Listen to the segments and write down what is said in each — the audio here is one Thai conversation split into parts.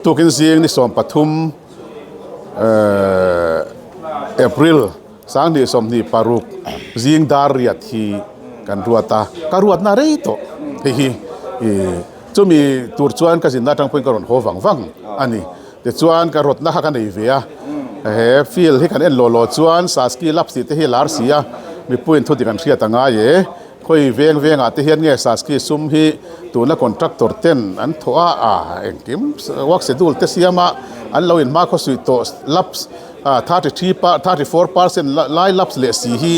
ตัวกินเสียงนี่สมปทุมApril สังเดียสมนี่ปารุกจิงดาริยที่กันรัวตาการรัวนาเรโตเฮ้ยจะมีตัวจวนกันสินนาทางเป็นกรอนหัวฟังอันนี้แต่จวนการรถนักกันในเวียฟีลให้กันเอ็นโลจวนสาสกีลับสิที่ลาร์เซียมีพูดทุกกันเสียต่างไงค่อยเวียงอาทิตย์เงี้ยสาสกีซุ่มฮีตัวนักคอนแทคเตอร์เต้นอันทัวเอ็งกิมวักเสดูลเตเซียมาอันเราเห็นมาเขาสุดโตลับ34% ไล่ลับเสียสีฮี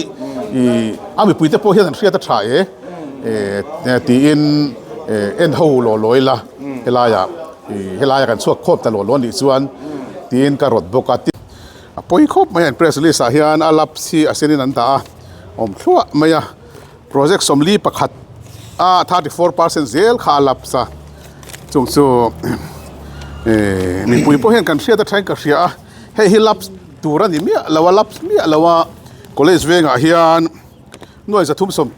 มีพูดแต่พวกเฮียนเสียแต่ถ่ายตีอินเอ็นหูลอยละเฮลายกันช่วงครบตลอดล้วนอีกส่วนตีอินการรถบกติพอยครบไม่เห็นเพรสลีสาฮิอันอาลับซีอาเซนินันตาชัวไม่ยาโปรเจกต์สมลีประคัด34% เซลขาลับซะจงสู้มีปุยพวกเห็นกันเสียแต่ใช้กันเสียให้ฮิลับตัวนั้นนี่มีอะไรวะลับมีอะไรวะคอลเลจเวงฮิอันหน่วยจะทุ่มสม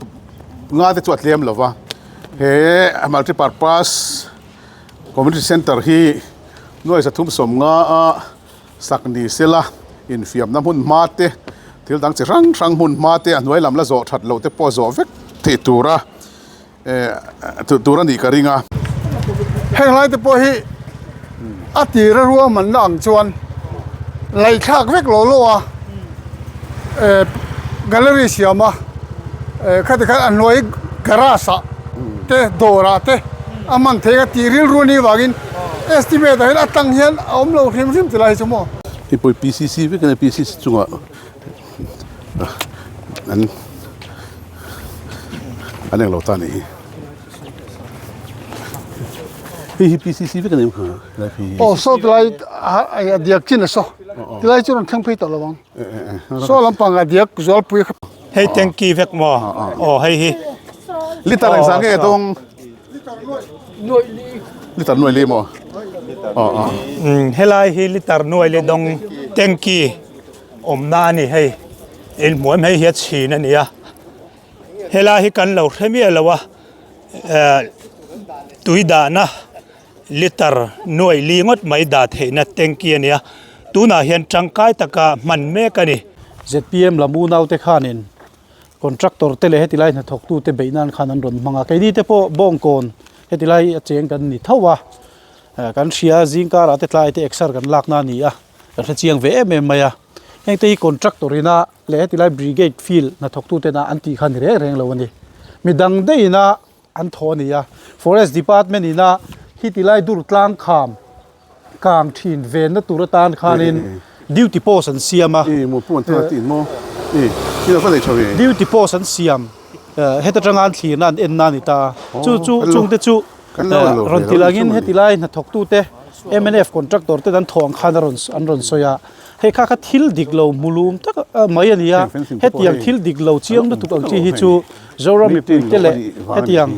งานที่จวดเลี้ยมหรอวะมัลติพาร์ปัสคอมมูนิตี้เซ็นเตอร์ฮีหน่วยจะทุ่มสมงาสักนิสิละอินฟิมน้ำหุ่นมาเตะที่ตั้งใจรังหุ่นมาเตะหน่วยลำละโจทัดเราเตะพอโจเวกที่ตัวนี้กริงอ่ะให้ไรแต่พอฮีอดีตรัวมันหลังชวนไหลขากเวกโลโลแกลเลอรี่เสียมาคัดอันน้อยกระสะเตะโดราเตะอามันเทกตีริลรูนี่วากินestimate ให้อัตั้งเห็นเอาเราเห็นริมจะไรชั่วโมงที่ไป PCC ไปกัน PCC จังหวะอันนี้เราตานี่พี่ PCC ไปกันยังไงอะไรพี่โอ้โซ่ที่ไรไอ้เดียกจินโซ่ที่ไรจุดนั้นทั้งพี่ตลอดวังโซ่ลำพังไอ้เดียกจอลปุยให้เต็งกีเวกมอโอ้ให้ลิตรสังเกตตรงลิตรหน่วยลีมอให้ไล่ให้ลิตรหน่วยเลยดงเต็งกีนานี่ให้เอ็นหมวยให้เฮียชีนั่นเนี่ยให้ไล่ให้กันเราให้มีอะไรวะตุยดานะลิตรหน่วยลีงดไม่ดาเทนเต็งกีเนี่ยตูน่าเห็นจังไกตะกามันเมกันนี่ ZPM ละมูนเอาเตขานินคอนแทคเตอร์เตเลเฮติไลน์ถกตู้เตเบนันขานันรอนมังอาไกดีเตโปบ้องโกนเฮติไลเจงกันนี่เท่าวะกันเชียจิงการอาเตไลเตเอ็กซ์กันลักนานี่กันเชียงเวเอ็มมายังเตยคอนแทคเตอร์น่ะเลเฮติไลบริเกตฟิลน่ะถกตู้เตน่ะอันตีขันเร่งละวันนี้มีดังได้น่ะอันทอนี่Forest Department นี่น่ะเฮติไลดูร์ตลางคามกลางทินเวนน่ะตุรตานขานินduty post อันเสียมาหมดปุ่นตัวตีนโมที่เราก็เลยชอบduty post อันเสียมเฮตจังงานที่นั่นเอ็นนั่นนี่ตาจุงเตจูรอนติลากินเฮติไลน์ถกตู้เต MNF contractor เตดันทองขันรอนอันรอนโซยาให้ข้าคัดทิลดิกโลมูลูมตักไม่ยันยาเฮติยังทิลดิกโลเชียงนั่นตุกอังจีฮิจูจอรามิปุ่นเตเลเฮติยัง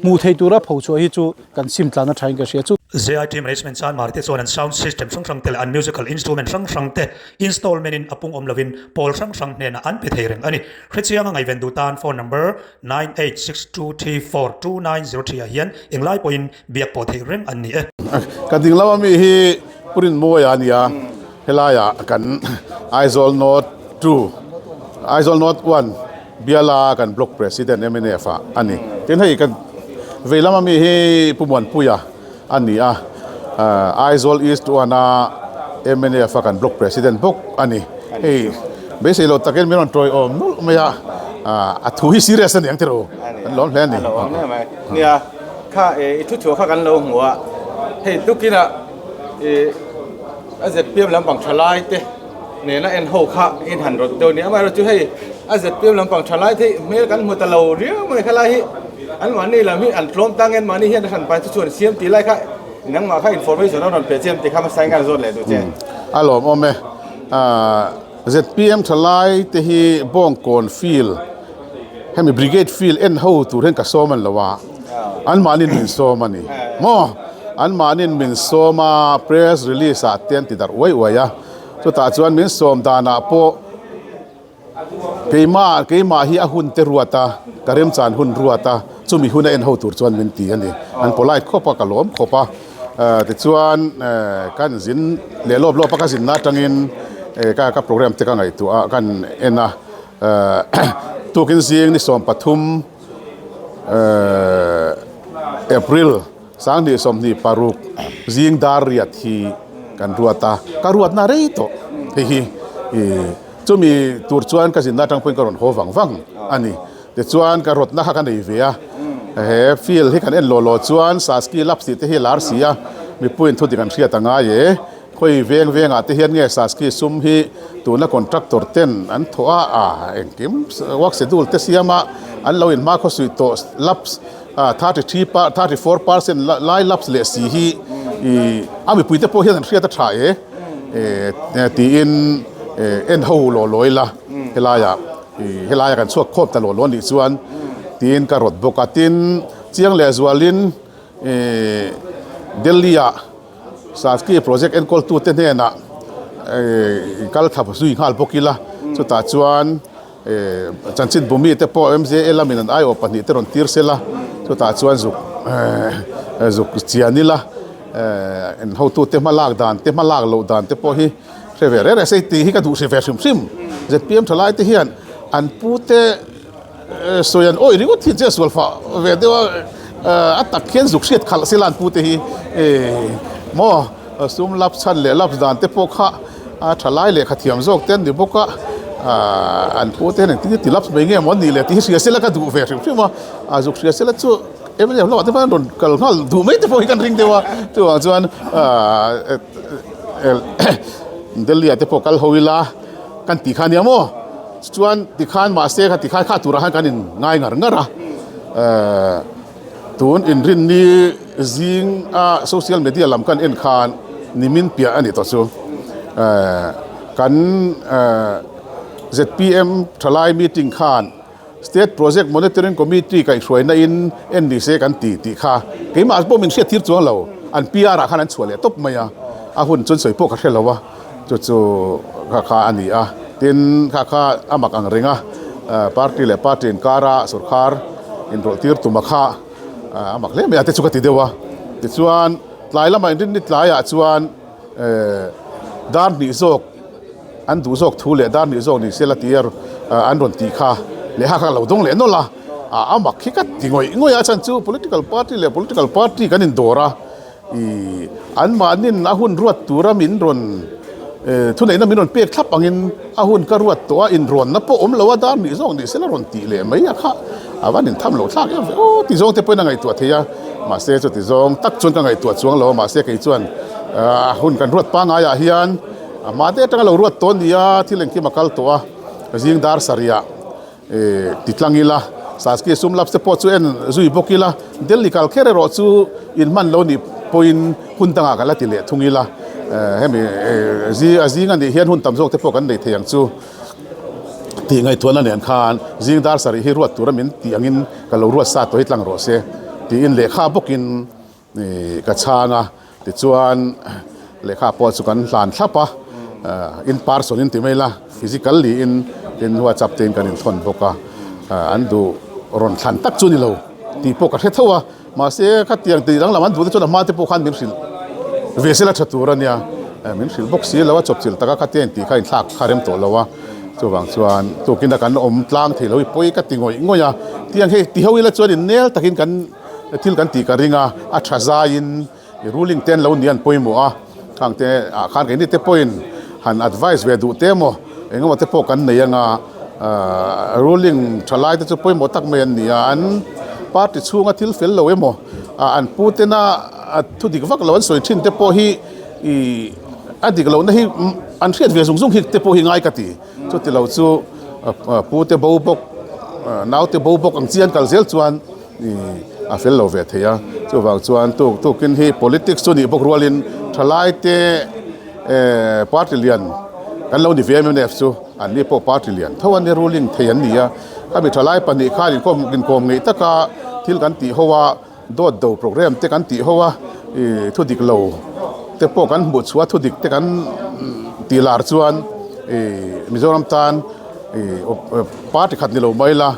มูเทตูรับผู้ช่วยฮิจูกันซิมตลาดนั้นใช้กันเสียจูZIT management san market zone and sound system sang tel an musical instrument sang te installment in apung omlovin pol sang ne na an pethereng ani khrechianga ngai vendu tan phone number 9862342903 hian englai point biak po thereng an ni kan ding lawa mi hi purin moya ania helaya kan Aizol Note 2 Aizol Note 1 biala kan block president MNF ani tin hai kan veilama mi hi pumon puyaอันนี้Aizol East ตัวน่ะ MNF กันบล็อก President บุกอันนี้เบสิโลตะเกนไม่รอนทรอยนู่นไม่ถูกซีเรียสเนี่ยที่เราล้อมแผนนี่เนี่ยข้าทุกชั่วข้ากันลงหัวทุกกินอาจจะเปรียบลำบังชลายเต้เนี่ยนะเอ็นโฮข้าเอ็นหันรถตัวนี้มาเราจะให้อาจจะเปรียบลำบังชลายที่เมื่อกันมือตะเราเรียวไม่ขลายอันวันนี้เรามีอันพร้อมตั้งเงินมานี่เฮียนขันไปทุกส่วนเสียมตีไรค่ะนั่งมาค่ะอินโฟร์เมชั่นเราเปลี่ยนเสียมตีข้ามาใช้งานส่วนเลยตัวเจ้อารมณ์โอเมZPM ทลายที่ฮีบ้องโกนฟิลให้มีบริเกตฟิลเอ็นฮูตัวเรื่องกับโซมันละว่าอันมานินมินโซมันนี่มออันมานินมินโซมาเพรสรีลีสอาเตียนติดดไว้ยะสุดท้ายจวนมินโซมดานาโปเกี่ยมาฮีอาหุนเตรัวตาการเริ่มจานหุนรัวตาจุมีหุนเอ็นฮูตัวจวนมินตีอันนี้อันโพไลท์ข้อปากกะล้อมข้อปา ติดส่วนกันสินเลี้ยรอบปากสินนาจังอินก็โปรแกรมที่กันไงตัวกันเอ็นนะตัวกินเสียงนี่สมปฐุมApril สังนี่สมนี่ปารุกจิงดาริยที่กันรัวตาการรัวนาเรยโตเฮ้จะมีตัวส่วนกันสินนาจังเป็นกรอนโฮฟังอันนี้แต่ส่วนการรถนักกันในเวียฟีลที่กันเอ็นโลส่วนสาสกีลับสิที่ลาร์เซียมีปุ่นทุติกันเสียต่างายค่อยเวียงอาทิเห็นไงสาสกีซุ่มฮีตัวนักคอนแทคเตอร์เต้นอันทัวเอ็งกิมวักเสดูลเตเสียมาอันเราเห็นมาเขาสุดโตลับ34% ไล่ลับเลสีฮีมีปุ่นที่พอเห็นเสียตะถ่ายตีอินเอ็นหูลอยละเฮลายกันสวกครบตลอดล้วนอีส่วนตีนกระรดบกตินเจียงเลสวาลินเดลียสาสกีโปรเจกต์เอ็นคอลตูเตเนนะกัลทับสุยฮัลบกิละสุดท้ายส่วนจันทร์บุมีเตปอเอ็มเจเอลามินันไอโอปันนี่เตรอนทีร์เซละสุดท้ายส่วนจุกเจียนิละเอ็นเขาตูเตมาลากดานเตมาลากโลดานเตปอฮีเซเวเรเซตีฮีกันดูเซเวซิมเจ็ดพีเอ็มทลายเตฮียนอันพูเตส่วนโอ้ยริวที่เจสวลฟ้าเวเดียวอัตตะเขียนสุขเสียดขัลสิลันพูเตฮีมอซุ่มลับชันเลลับดานเตปอกะทลายเลขเทียมโจกเต้นดิบกะอันพูเตนที่ติลับไม่เงี้ยมันนี่เลยที่เสียเสละก็ดูเวริใช่ไหมสุขเสียเสละจู่เอ็มเนี่ยเราที่มันโดนกัลขัลดูไม่ที่พอกันริงเดียวตัวส่วนเดลียที่พอกัลฮวิลากันตีขันยามอส่วนตีขันมาเสกตีขันข้าตุระหันกันง่ายงาตูนอินรินนี่จิงโซเชียลมีเดียลำกันเอ็นขานนิมินเปียอันนี้ต่อสู้กันZPM ทลายมีติ้งขาน State Project Monitoring Committee กันช่วยในอิน NDC กันตีค่ะกี่มาพวกมันเสียทิศจวงเราอัน PR ขนาดช่วยเลยตบไม่หุ่นจนสวยพวกเขาเราวะจู่ข้าอันนี้ทินข้าอามักอังเริงพาร์ตี้พาร์ตี้อินการะสุรคาร์อินโรตีร์ตุมาข้าอามักเล่ไม่อาจจะสุขติเดียวติดส่วนหลายละไม่ได้นิดหลายส่วนด้านนิโซกอันดูโซกทูเลด้านนิโซกนี่เซลตีร์อันรอนตีข้าเลหะข้าเราต้องเล่นนั่นละอามักคิดติงอยอาจารย์จู่ political party กันอินโดระอันมานินหุ่นรวดตัวมินรอนทุนไหนนั้นมีนนเปียกทับอังอินหุ่นกระรวดตัวอินรอนนับปมเราว่าด้านนี้ส่งนี่เสละรอนตีเลยไม่อะค่ะวันนี้ทำเราทักโอ้ที่ส่งเทปนั่งไงตัวเทียมาเสียจุดที่ส่งตักชนกันไงตัวช่วงเรามาเสียไงส่วนหุ่นกันรวดปังอายาเฮียนมาเดตั้งเรารวดต้นนี้ที่เล่นที่มาคัลตัวจิงดาร์สาริยาติดลังอีละสาสกีซุ่มลับสปอร์ตซูเอ็นซุยบกิละเดลิคัลเคเรโรซูอินมันเรานี่พอยน์หุ่นตั้งกันละติเลทุงอีละเฮ้ยจีงันดีเฮียนหุ่นตำโจกที่พวกกันได้เทียงจูตีไงตัวนั้นเนี่ยคานจิงดาร์สาริฮิรวดตัวนั้นตีอังอินกับเรารวดซาตัวให้ตั้งรอเสตีอินเลขาพวกินกระชางติดส่วนเลขาปอดสุกันหลานทับปะอินพาร์สอินติไม่ละฟิสิกอลลีอินหัวจับเต็งกันอินทนพวกอันดูรอนทันตักจุนี่เราตีพวกกันเท่าว่ามาเสียขัดเตียงตีดังละมันดูที่จนมาที่พวกขันมิสิลเวสละชัดตัวเนี่ยมิสิลบกสีแล้วว่าจบสิลตะกัดเตียงตีขันทักคาริมตัวแล้วว่าตัวบางส่วนตัวกินตะกันอมล้างที่เราไปกัดติงอยเตียงให้ตีเขาวิละจวนอินเนลตะกินกันทิลกันตีกันริงอัชซาอินรูลิงเต้นเราเนียนปอยมัวข้างเตะข้างกันนี่เตะปอยน์หัน advice เวดูเตะมัวเองว่าเตะพวกกันเนี่ยงruling ทลายเตะจะปอยมัวตักเมียนเนี่ยอันปาร์ติช่วงทิลเฟลเราเอมัวอันพูดเตน่าทุดิกวักเราอันสวยชินเตะปอยอันดิกเราเนี่ยอันเสียดเวสูงฮิตเตะปอยง่ายกันทีจุดที่เราสู้พูดเตะบ่าวบกน้าวเตะบ่าวบกอังเจียนกัลเซลชวนเฟลเราเวทีตัวบางส่วนตัวกินที่ politics ส่วนนี้พวกรัวลินทลายเตปาร์ติเลียนกันเราดิเวียมันเอฟซูอันนี้พวกปาร์ติเลียนถ้าวันนี้ ruling เทียนนี่ถ้ามีทลายปนิข้าลินก็กินกองนี้ถ้าก็ที่กันตีเขาว่าโดดโปรแกรมที่กันตีเขาว่าทุดิกเราแต่พวกกันบุตรชัวทุดิกที่กันตีลาร์ส่วนมิโซรัมตันปาร์ติขัดนี่เราไม่ละ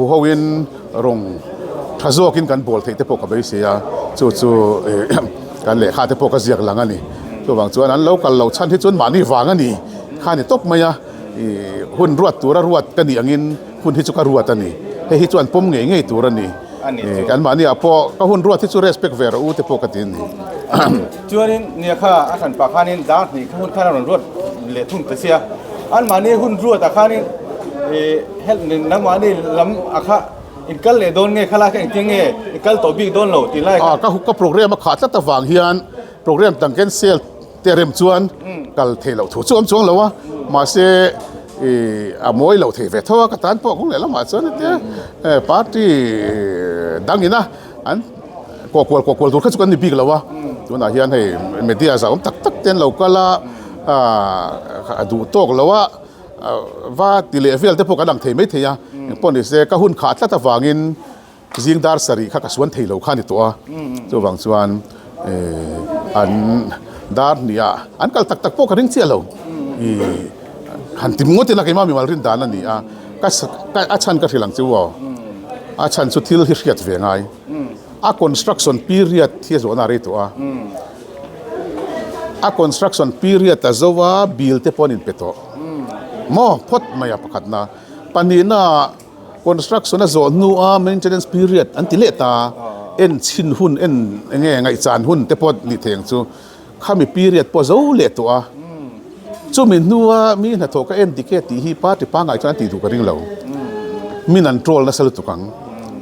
เขาวินรงถ้าโจกินกันบอลที่พวกเขาไปเสียจู่ กันเลยข้าจะพกกระเจียกหลังอันนี้ตัวบางส่วนนั้นเรากันเราชั้นที่จนหมานี่วางอันนี้ข้านี่ตกมาหุ่นรวดตัวรวดกันนี่อย่างนี้หุ่นที่จุกรวดอันนี้ให้ที่จวนปุ่มเงี้ยตัวนี้กันมานี่พอก็หุ่นรวดที่จุ respect เวรอูที่พกกันนี่จวนนี้เนี่ยข้าอาศัยปากข้านี่ด้านนี่หุ่นข้าเรารวดเละทุ่งตะเสียอันมานี่หุ่นรวดแต่ข้านี่เห็นน้ำมานี่ล้ำอาข้าอินกัลเลยโดนไงข้าละแข่งจริงไงอินกัลตัวบิ๊กโดนเราตีไล่ก็โปรแกรมมาขาดแล้วแต่วางเฮียนโปรแกรมตั้งเกณฑ์เซลเตรียมชวนกัลเทเราถูกช่วงแล้ววะมาเสอมวยเราเทเวทว่าก็ตานพวกของเรามาชวนเนี่ยปาร์ตี้ดังนี้นะอันกวดตัวขึ้นกันนี่บิ๊กแล้ววะตัวน่าเฮียนให้เมดิอาสาวตักเต้นเราก็ละดูโต๊ะแล้วว่าตีเลเวลที่พวกกันดังเทไม่เทียปนดิเซก็หุ่นขาดแล้วแต่วางอินจิงดาร์สรีข้าก็สวนเทเราข้านี่ตัวตัวบางส่วนอันดาร์เนี่ยอันกัลตักพวกกันเรื่องเชี่ยวเราหันติมงดที่นักอิมามีมารินดานั่นนี่ก็อาชันก็ที่หลังจิวอาชันสุดที่เราเรียกเวียงไงconstruction period ที่จะน่าเรียตัวconstruction period แต่จะว่าบิลเตปอนินเปโตมอพดไม่อยากประคัดนะปันนี้นะ construction นะโซนนัว maintenance period อันที่เลตาชินหุ่นไงจานหุ่นเตปอดลิเทียงจูข้ามี period พอจะเลตัวจูมีนัวมีนะโตก็ดิเคตีฮีปาติปังไงจานตีถูกกระดิ่งเรามีนันโตรลนะสลุตุกัง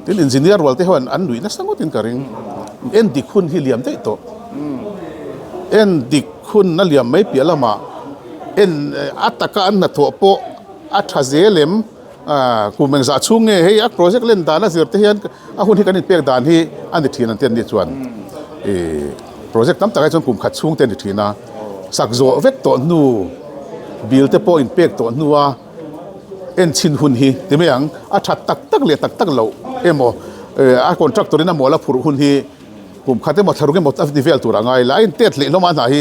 ที่อินจิเนียร์วัลที่เขาอันดุยนะสังกัดอินกระดิ่งดิคุณฮิเลียมได้โตดิคุณนั่นเลียมไม่เปลี่ยนละมาอัตตะกันนะทั่วโปอัตเจเลมกูเมงจะชุ่งเฮ้ยโปรเจกต์เล่นดานะสิร์ตเฮียนหุ่นที่กันนี่เปียกดานที่อันนี้ทีนั้นเต้นดิชวนโปรเจกต์ตั้มตะไคร้จนกลุ่มขัดชุ่งเต้นดิทีนะสักโจเวกตัวนูบิลเตโปอินเปียกตัวนัวชินหุ่นฮีที่ไม่ยังอัตตักเลียตักเราโมคอนแทรคตัวนี้นะหมอละผู้หุ่นฮีกลุ่มขัดที่หมดทารุกหมดอัฟดิเวลตัวละไงแล้วเต้นเลี้ยงมาหน่อย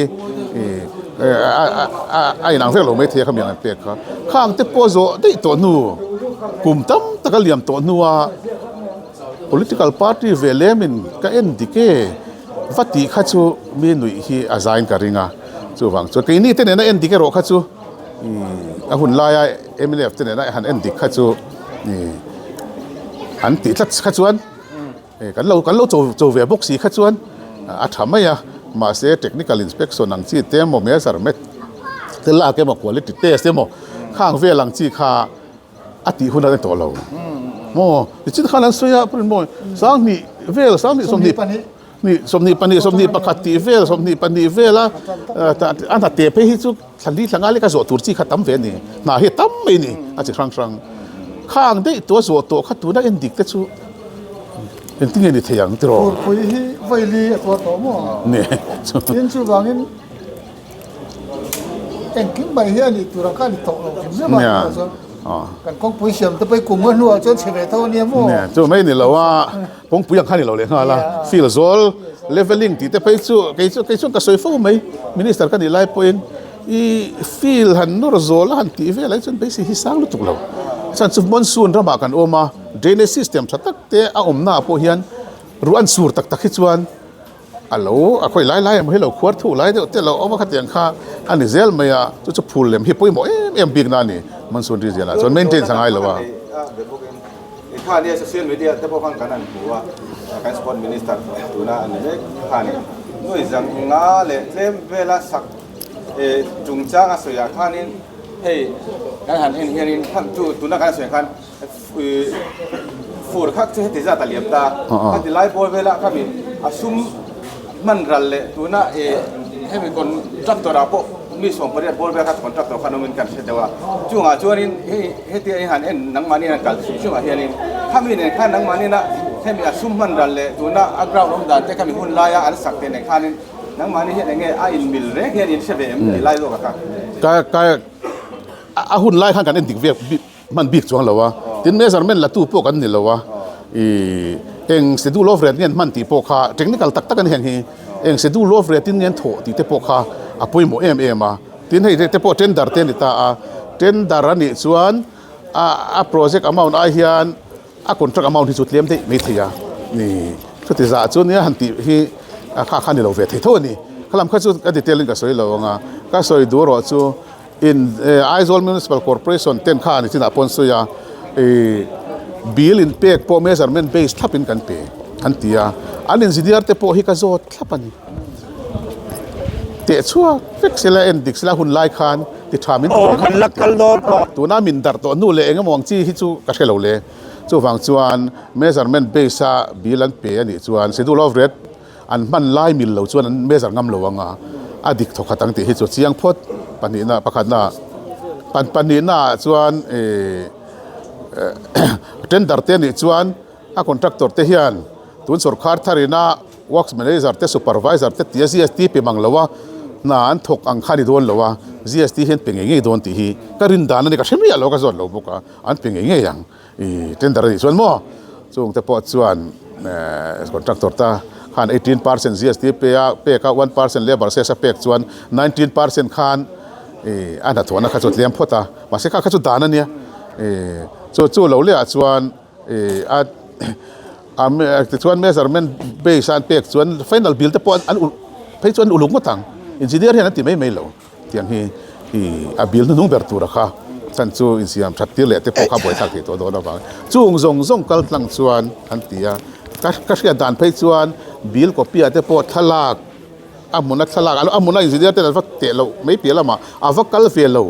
ไอ้นางเฟลเราไม่เทียเขามีอะไรเปียกครับข้างเตปโซได้ตัวนูกลุ่มตั้มตะกเลียมตัวนัว political party เวเลมินก็ดิเกวัดที่ข้าจูมีหน่วยที่อาศัยกันริงอ่ะจู่ฟังจู่ที่นี่เต้นเนี่ยดิเกโรข้าจูหุ่นลายMLF เต้นเนี่ยหันดิข้าจูหันติดทัดข้าจวนกันเราโจเวบุกสีข้าจวนทำไมมาเสีย technical inspection หลังที่เต็มหมดเมื่อสักเม็ดเท่าไรก็มา quality test เต็มหมดข้างเวหลังที่ข้าติหุ่นอะไรตัวเราโม่ที่ข้านั้นสวยเป็นโม่สองนี่เวลสองนี่สมนี่ประคัตติเวลสมนี่ปนีเวลแต่อันนั้นเตะไปที่จุดสันติสังกัดเลยก็โจตุรกีขัดตั้มเวนี่น่าเห็นตั้มไม่นี่อาจจะครั้งข้างได้ตัวโจตัวขัดตัวได้ดิกแต่จู่เป็นที่เงินที่เทียงตรอคุยที่ไวลีตัวโตมั่วเนี่ยยินชูบางยินกินใบเฮียนี่ตัวรังกันตกเราเรื่องอะไรกันกองปุ๋ยเสียมจะไปกลุ่มเงินหัวจนเฉลี่ยเท่านี้มั่วเนี่ยจู่ไม่นี่เราว่ากองปุ๋ยยังขันนี่เราเลยฮะล่ะฟิลโซลเลเวลลิ่งที่จะไปจู่ก็สวยฟูไหมมินิสเตอร์กันนี่ไล่พอยน์ฟิลหันนูร์โซลหันที่เวลจนไปสิฮิสังลุตุกเราฉันสุดมอนซูนระบากันโอมาเดนซิสเต็มชัดตักเตะอมหน้าพวกเฮียนรู้อันสูรตักฮิจวนอัลโหลค่อยไล่มาให้เราขวดถูไล่เดี๋ยวเราเอามาขัดยังข้าอันนี้เซลไม่อะจะพูดเลยฮิปโปยหมอบิ๊กนั่นนี่มันส่วนที่เจนะส่วนเมนเทนสังไงหรอวะข้าเนี่ยโซเชียลมีเดียแต่พวกข้างกันนั่นหัวการสปอนมินิสเตอร์ตัวน่ะอันนี้ข้าเนี่ยด้วยจังงาเลยเต็มเวลาสักจุงจ้างอาศัยข้านี่เฮ้ยการหันเฮียนี่ท่านตัวนักการเสียงคันฟูร์คักที่ให้ติดตาเลียมตาถ้าติดไล่บอลเวลาข้ามีอาซุมมันรันเลยตัวน่ะให้มีคนจับตัวเราปุ๊บมีส่งประเดี๋ยวบอลเวลาข้าคนจับตัวข้าน้องมันกันเสียแต่ว่าจุงจวนนี่ให้ที่หันนังมานี่นั่นกันจุงเฮียนี่ข้ามีเนี่ยข้านังมานี่นะให้มีอาซุมมันรันเลยตัวน่ะอักราลมดันแต่ข้ามีหุ่นลายอันสักเต็นในข้านี่นังมานี่เห็นยังไงอินมิลเลยเฮียนี่เชื่อเบมไล่โลกกันก็หุ่นไล่ข้างกันดิกเวียมันบิ๊กจวงแล้ววะทีนี้สารเมนละตู้พวกกันนี่แล้ววะเสดูโลฟเรดเนี่ยมันตีพวกข้าเทคนิคตักกันเห็นเสดูโลฟเรดที่เนี่ยโถตีเตพวกข้าปุยโมมาทีนี้เตพวกเทนดาร์เทนตาเทนดาร์นี่ส่วนโปรเจกต์อมาวนอาเฮียนคอนแทรคอมาวนที่สุดเลี้ยมได้ไม่เทียนี่ชุดที่จะส่วนนี้หันตีที่ ข้าขันนี่เราเวทเท่านี้ขลังข้าจูอดีตเรื่องกับสวยเราไงก็สวยดูรอจูin Aizawl Municipal Corporation เต้นข้านี่ที่น่าปนสุยาbill in pek po measurement base thlapin kan pe an tia an engineer te po hi ka zot thlapani te chua fixela en dixela hun lai khan ti thamin kan lakal dor tu na min dar to nu le engam wang chi hi chu ka thelo le chu wang chuan measurement base a bill an pe ani chuan schedule of rate an man lai mil lo chuan an measure ngam lo anga adik thok khatang ti hi chu chiang phot pani na pakhat na pani na chuan tender te ni chuan a contractor te hian tun sarkar tharina works manager te supervisor te GST pe manglawa na an thok ang khani don lawa GST hen pengenge don ti hi karin dan ani ka shemi alo ka zon lo boka an pengenge yang tender ni chuan mo chung te po chuan contractor ta khan 18% GST pe ka 1% labor cess pek chuan 19% khan ana thona kha chot lem phota ma se kha chu dan ania chu lo le chuan chuan measurement base an pek chuan final bill te pon an phei chuan ulung ma tang engineer hian ti mai lo tiang hi a bill nu ber tur kha chan chu in siam that ti le te po kha boi thak ti to do na ba chung zong kal tlang chuan an tia ka sia dan phei chuan bill copy te po thalak amuna thalak amuna engineer te va te lo mai pi lama ava kal fe lo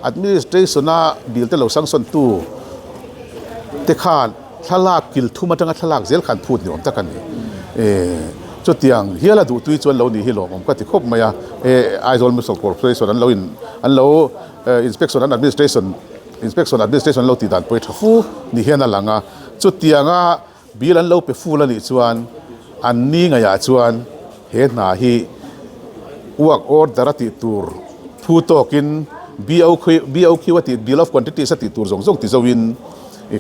administration na bill te lo sanction tu te khan thalak kil thuma tanga thalak zel khan phut ni om takan ni chu tiang hiala du tui chuan lo ni hi lo om ka ti khop maya Aizawl Municipal Corporation an lo inspection and administration lo ti dan poi thafu ni hian alanga chu tianga bil an lo pe fu la ni chuan an ni nga ya chuan he na hi work order ati tur phu tokin BOQ ati bill of quantity sa ti tur zong ti zawin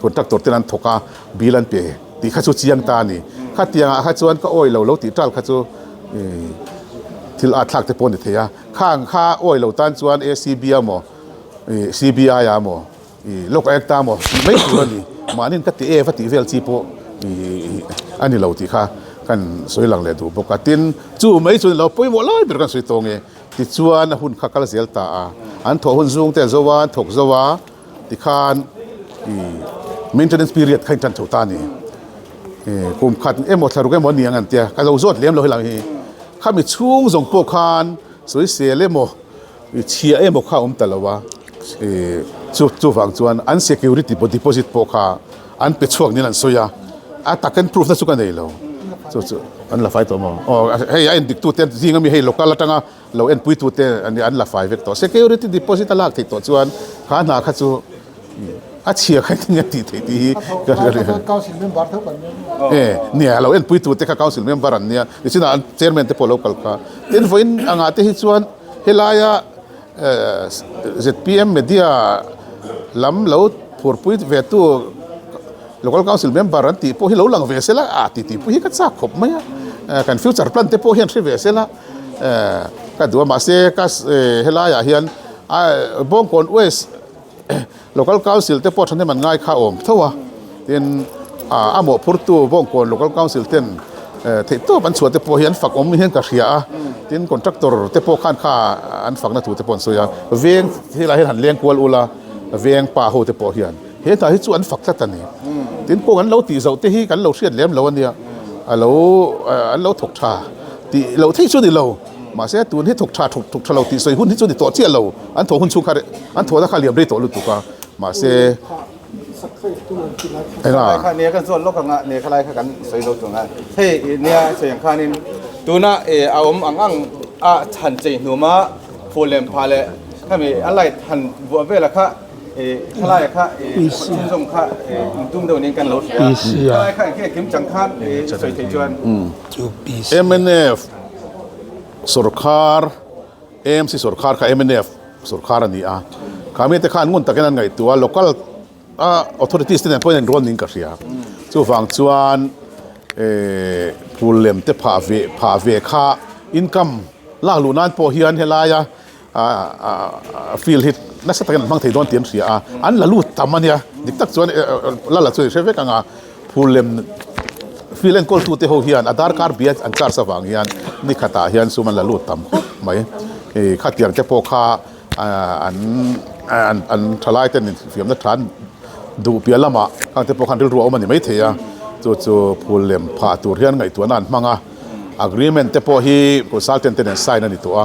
contractor tenan thoka bilan pe ti kha chu chiang ta ni kha tianga kha chuan ka oi lo ti tral kha chu thil a thlak te pon ni theya khang kha oi lo tan chuan ACB amo CBI amo lok ekta mo mai tu ni manin ka ti e va ti vel chi po ani lo ti kha kan soi lang le du bokatin chu mai chu lo poi mo lai ber kan soi tonge ti chuan hun kha kal zel ta a an tho hun zung te zowa thok zowa ti khan maintenance period khain tan thota ni kum khat emo tharu ke mo niang an tia ka lo zot lem lo hilang hi khami chung zong po khan soi se le mo chia emo kha talawa chu wang chuan an security deposit po kha an pe chuak ni lan soya a takan proof na chu kan nei lo chu an la fai to mo hey ai dik tu ten zinga mi hey local atanga lo en pui tu te an la fai vek to security deposit alak thei to chuan kha na kha chu a chia khai tinga ti thei ti ka council member tho kan nia lo en pui tu te ka council member an nia nisina chairman te po local ka ten voin anga te hi chuan helaya ZPM media lam lo for pui ve tu local council member an ti po hi lo lang ve sela a ti pu hi ka cha khop maya kan future plan te po hian thri ve sela ka du ma se ka helaya hian bong kon west local council te po thane man ngai kha om thowa tin amo phurtu bong kon local council ten thei to ban chuate po hian fak om hian ka hria tin contractor te po khan kha an fakna tu te pon soya veng hila hian han leng kwal ula veng pa ho te po hian he ta hi chu an fak ta tani tin ko an lo ti zo te hi kan lo hriat lem lo ania alo an lo thok tha ti lo thei chu ni lo ma se tun hi thok tha lo ti soi hun hi chu ni to chia lo an tho hun chu kha an tho da kha liam ri to lu tu ka ma se Ai kha ne kan zon lok nga ne khalai kha kan soi lo tu nga he ne sayang khanin tuna aom ang a chan chei numa folem phale khami alai than bu vela kha khalai kha chung kha tum do ning kan lo khalai kha ke kim chang khan soi thei chuan MNF Sarkar MC Sarkar kha MNF Sarkar ani a kami te khan ngun takenan ngai tua local authorities ten point and running ka ria chu wang chuan pulem te pha ve kha income la lu nan po hian helaya feel hit na sa takan mang thei don tian ria an la lu tamania dik tak chuan la chu se ve ka nga pulem fill and call tu te ho hian adar kar biat an char sawang hian ni khata hian suman la lut tam mai khatiang te po kha an thalai ten fiam na than du pialama khang te po khan ril ru awmani mai theya chu phul lem pha tur hian ngai tu nan manga agreement te po hi consultant ten sign ani to a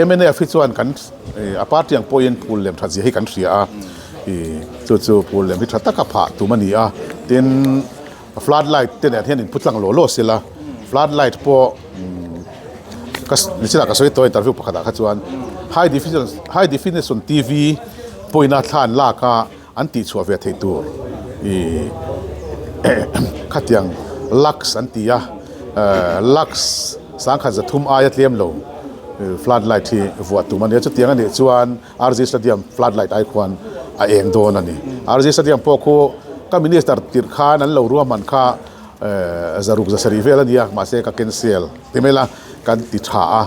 MNA fi chuan kan a party ang point phul lem thaji hi kan ria chu phul lem hi thatta ka pha tu mani a tin floodlight ten hian in putlang lo sila floodlight po kas nisila ka soi to interview pakada kha chuan high definition TV poina than la ka anti chua ve thei tur khatiang lux antia lux sang kha zathum ayat lem lo floodlight hi vuat tu mania chu tiang ani chuan RG stadium floodlight ai khwan a eng don ani RG stadium po ko ka minister tir khan an lo ruam man kha zaruk zasari vela dia ma se ka cancel timela kan ti tha a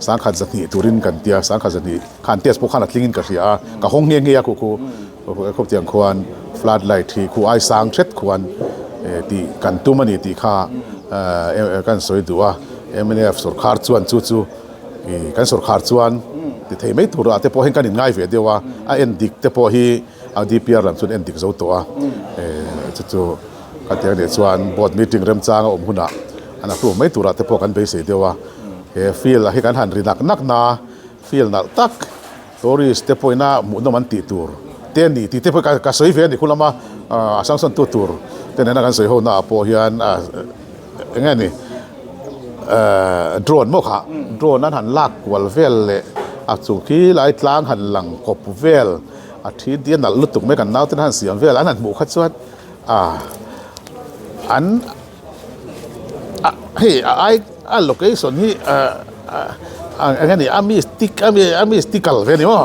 sang kha zati turin kan tia sang kha zati khan tes po khan atlingin ka ria ka hong nge ya ku ko tiang khwan floodlight hi khu ai sang thet khwan ti kan tu mani ti kha kan soi duwa MNF sarkar chuan chu kan sarkar chuan ti thei mai thura te po hen kan in ngai ve dewa a endik te po hi a DPR lam chun endik zo to a chu ka te de chuan board meeting rem changa huna ana tu mai tura te po kan be se dewa feel hi kan han ri nak na feel na tak tourist te po ina mu no man ti tur te ni ti te po ka soi ve ni khulama asangson tu tur te na kan soi ho na po hian ngani drone mo kha drone nan han lak wal vel le a chu khi lai tlang han lang kop vel a thi dian na lutuk me kan naw ten han siam vel an han mu khat chuan an hey I location hi ngani ami stickal ve ni mo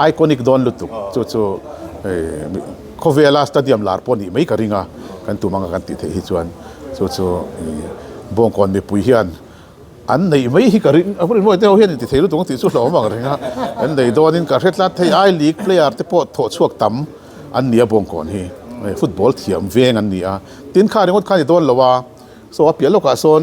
iconic don lutuk chu Kovela stadium lar poni mai karinga kan tu manga kan ti the hi chuan chu bongkon me pui hian an nei mai hi karing apun mo te hian ti theilu tung ti chu hlawm ang ringa an nei donin ka hretla thei I league player te po tho chuak tam an nia bongkon hi football thiam veng an nia tin kha ringot kha ni don lowa so a pialo ka son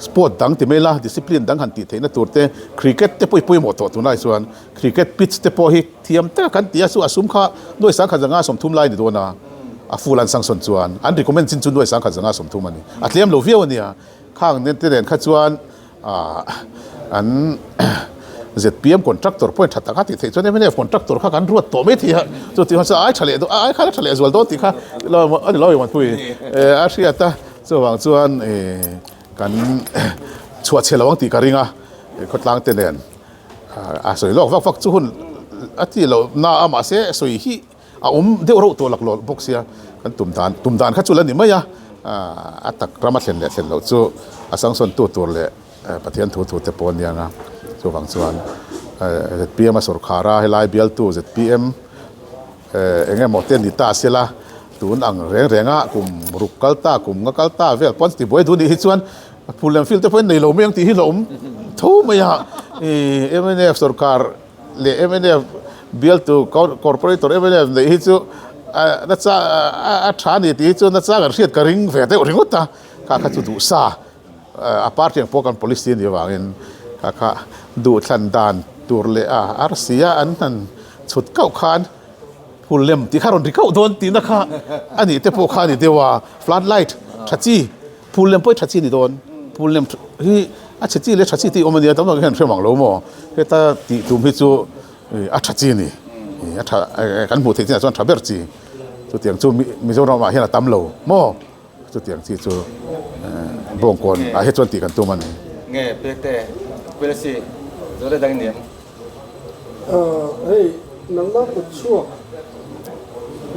sport dang ti mela discipline dang han ti theina turte cricket te poi mo to tunai chuan cricket pitch te po hi thiam ta kan tia su asum kha noi sang kha janga som thum lai ni dona a fulan sang son chuan an recommend chin chu noi sang kha janga som thum ani atliam lo viau ania khang nen te ren kha chuan an ZPM contractor point thata kha ti thei chuan MNF contractor kha kan ruat to me thi ha chu ti ha ai thale do ai kha thale azwal do ti kha lo ani lo wan pui a ria ta chuwang chuan kan chua chelawang ti karinga khotlang te nen soi lok vak chu hun ati lo na ama se soi hi de ro to lak lo boxia kan tumdan kha chulan ni maya atak rama thlen le thlen lo chu asang son tu tur le pathian thu te pon yanga chuwang chuan ZPM sarkara helai bial tu ZPM enge moten ni ta sela tun ang renga kum rukalta kum ngakalta vel pon ti boy du ni hi chuan pulam fil te point nei lo meng ti hi lom tho maya MNF sarkar le MNF bial to corporator MNF nei hi chu na cha a thani ti chu na cha gar riat ka ring ve te ringota ka chu du sa a party ang pokan police ni wangin ka du thlan dan tur le RCA an han chut kau khan pullem ti kharon ri kau don ti na kha ani te po kha ni dewa floodlight thachi pullem poi thachi ni don pullem hi a thachi le thachi ti omania tam hanhremang lo mo heta ti tum hi chu a thachi ni a tha kan mu thei ti chuan thaber chi chu tiang chu mizoram ma hian tam lo mo chu tiang chi chu bongkon a he chuan ti kan tu man nge pekte pelasi zole dang niam hey nang ma ku chuak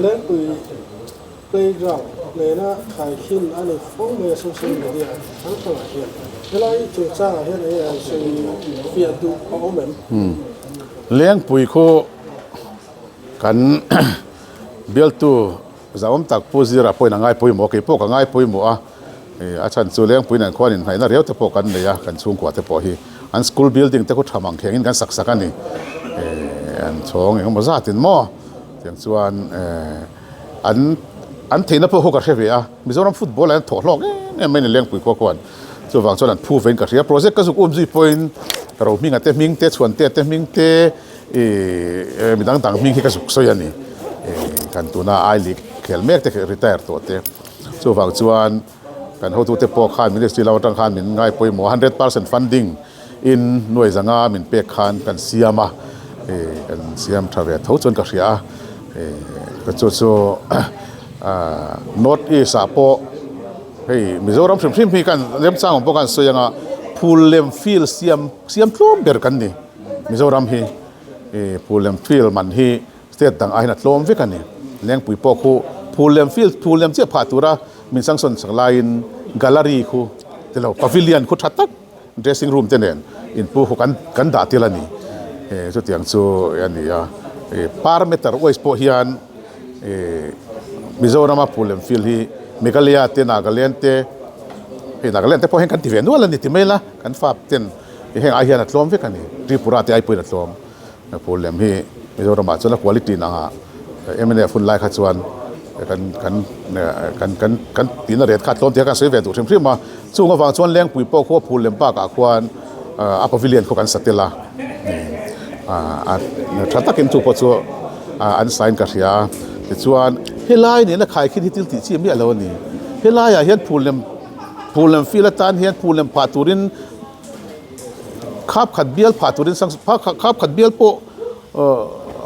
le pui playground le na khai khin ani phong me social media ang ko hian helai chu cha hian ai sei fia du omem leng pui kho kan bial tu zawam tak pozira poina ngai poi mo ke po ka ngai poi mo a chan chu leng pui nan khwanin haina reu te po kan leya kan chung kwa te po hi an school building te ko thamang khengin kan sak sakani an chong engmaw zatin mo tiang chuan an อันเทนพวกเขาก็เสียมิโซรัมฟุตบอลแล้วถอดลอกเนี่ยไม่ในเลี้ยงปุ๋ยกวนส่วนฝั่งส่วนนั้นผู้เฟ้นก็เสียโปรเจกต์ก็สุกุมจีพอยน์เรามีงานเตมิงเตชวนเตมิงเตมีต่างๆมิงที่ก็สุกสอยนี่กันตัวน่าไอลิกเขลเมกเตะรีไทร์ตัวเตส่วนฝั่งส่วนกันเขาตัวเตะปอกขานมีเด็กสิเราตั้งขานมีง่ายปุ๋ยหมอ100% funding in หน่วยสังหารมีเปกขานกันเสียมากันเสียมทาเวทเขาจนก็เสียก็จู่ๆnorth east อาโปเฮ้ยมิโซรัมซิมๆมีกันเริ่มสร้างของพวกกันส่วนยังพูลเลมฟิลเสียมทุ่มเบิร์กันนี่มิโซรัมฮีพูลเลมฟิลมันฮีสเตทต่างไอ้นัดลมฟิกันนี่เลี้ยงปุ๋ยปอกคู่พูลเลมฟิลพูลเลมเจ้าผาตุระมีสังสรรค์สังลายน์แกลเลอรี่คู่เดี๋ยวพาวิเลียนคู่ชัดตักเดรสซิ่งรูมเต็นเองอินปูคู่กันด่าที่ละนี่สุดอย่างจู่ยันนี่พารามิเตอร์โอสปอฮิอันมิโซรัมพูลเลมฟิลฮีเมกาเลียเตนากาเลนเตนากาเลนเตพอเห็นกันที่เวนด้วยละนี่ที่ไม่ละกันฟาบเต็นเห็นไอเฮียนัดลมฟิกันนี่รีปุระที่ไอปุยนัดลมพูลเลมฮีมิโซรัมจนละคุณภาพนะฮะเนี่ยฟุนไลค์ขัดส่วนกันตีนเรศขัดลมเทียกันเสียเวทุกสิ่งมาสู้กับฝั่งส่วนเลี้ยงปุ๋ยปอกหัวพูลเลมปากควานอัปวิเลียนเขากันสติละถ้าตักกินถูกพอชัวอันไซน์กันเสียส่วนเฮลัยเนี่ยนะขายคิดที่ติลติชีมีอะไรวะนี่เฮลัยเห็นพูลเลมฟิลตันเห็นพูลเลมพาตูรินขับขัดเบียลพาตูรินสังขับขัดเบียลโป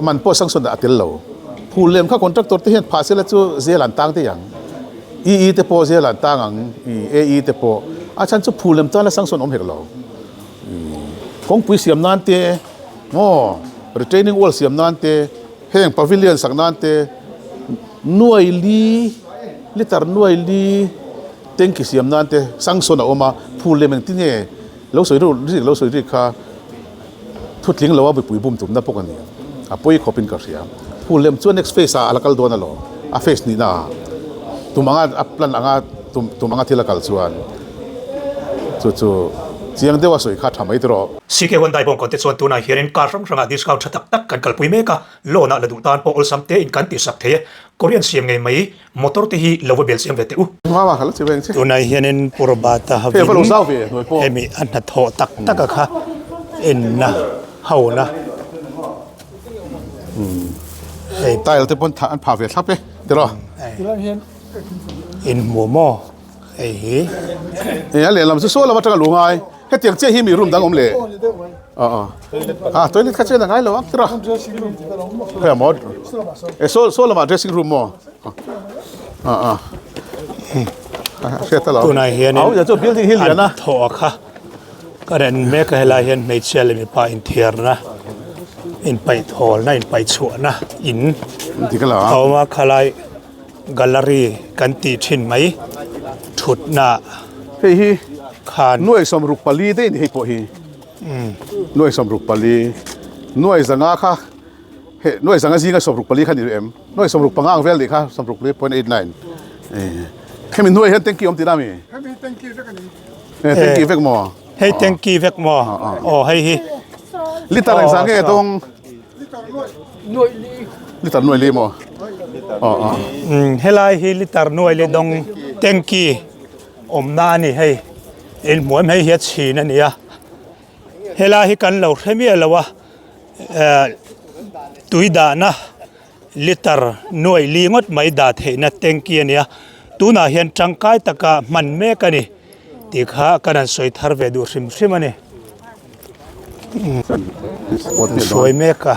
มันโปสังสนดาติลโลพูลเลมข้าคอนแทคเตอร์ที่เห็นพาเซลจูเซลันตังที่ยังเตโปเซลันตังอังเตโปอาจารย์จะพูลเลมตอนละสังสนอมเหรอคงปุยเสียมนานเตโม่รีเทนนิ่งวอลเสียมนานเตเฮงพาวิเลียนสักนานเตหน่วยลีลิตรหน่วยลีเต็งกิเสียมนานเตสังสนออกมาพูดเลยมันที่เนี่ยเราสวยรู้รู้สึกเราสวยดีค่ะทุดลิงเราว่าไปปุ๋ยบุ้มตุ่มนั่นพวกนี้ปุ๋ยขอเป็นกระเสียพูดเลยมันส่วน next phase อะไรกันโดนน่ะหรอphase นี้นะตุ่มอ่างพลันอ่างตุ่มอ่างที่ละกันส่วนจู่เสียงเดียวว่าสวยขาดทำไมตัวสิเกวันได้บงก่อนที่ส่วนตัวไหนเห็นการส่งสังดิสเขาชัดตักกันกับปุยเมกะโลน่ะละดูตานพออุลซัมเตอินกันติสักเทโคเรียนเสียงไงไหมมอเตอร์ที่ฮีเลวเบลเสียงเวทีว่าเขาเสียงใช่ตัวไหนเห็นปุรบาตาฮับเพื่อนเราเศร้าเพื่อนเอมีอันนัทโหตักกะค่ะเอ็นนะเฮานะตายแล้วแต่บนฐานผ่าเวททับเลยเดี๋ยวรอเอ็นหมูหม้อเนี่ยเลยลำสู้ๆเรามาจังหลุงไงแค่เตียงเจ้าหิมีรูมดังอมเล่ตัวนี้ข้าเจ้าหนังไงเหรอวะที่รอเพื่อหมดโซ่ละมา dressing room มั้งเสียตลอดตัวไหนเห็นเอาอย่าจะ building hill นะโถค่ะก็เดินเมฆให้ลายเห็นไม่เชื่อเลยมีไปอินเทียร์นะอินไปทอลนะอินไปชัวนะอินที่กันเหรอเอามาขลายแกลเลอรี่กันตีชินไหมชุดหน้าเฮ้ยขานหน่วยสมรุปปลีได้นี่พอฮีหน่วยสมรุปปลีหน่วยสังอาค่ะหน่วยสังอาจีก็สมรุปปลีขันอยู่หน่วยสมรุปปังอ่างเวลเลยค่ะสมรุปเลย0.89แค่มีหน่วยเห็นเต็งกี้อมตีน้ามีเต็งกี้เวกนี่เต็งกี้เวกหมอให้เต็งกี้เวกหมอให้ลิตรสังเกตตรงหน่วยลีลิตรหน่วยลีหมอให้ลายฮิลิตรหน่วยลีดงเต็งกี้อมนานี่ให้เอ็นหมวยให้เฮ็ดชีนั่นเนี่ยเฮลาฮิกันเราใช่ไหมล่ะวะตุยดานะลิตรหน่วยลีงดไม่ดาเทนะเต็งกี้เนี่ยตูน่าเห็นจังไกตะกะมันเมกันนี่ตีขากันสวยทาร์เวดูซิมซิมันนี่สวยเมกะ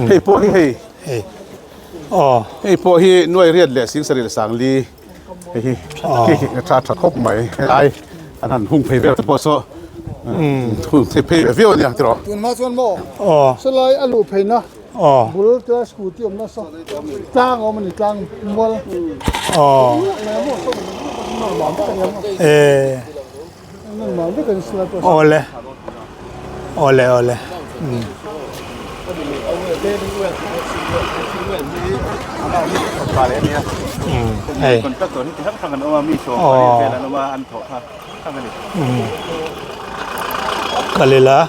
เฮ้ยพวกเฮ้ยเฮ้ยพวกที่หน่วยเรียนแหละสิงสริลสังลีเฮ้ยชาติคบใหม่ไอ้อันนั้นหุ่งเพย์เวลต์พอโซ่หุ่งเพย์เวลต์เนี่ยที่รอตุนมาส่วนโม่สลายอลูเพย์นะบุลเตอร์สกูตี้อมนะซะจ้างมันจ้างมัวโอเลคนตัดตัวนี้ที่ทั้งกันเอามามีโชว์ไปแล้วมาอันถอดทั้งกันนี่กันเลยละ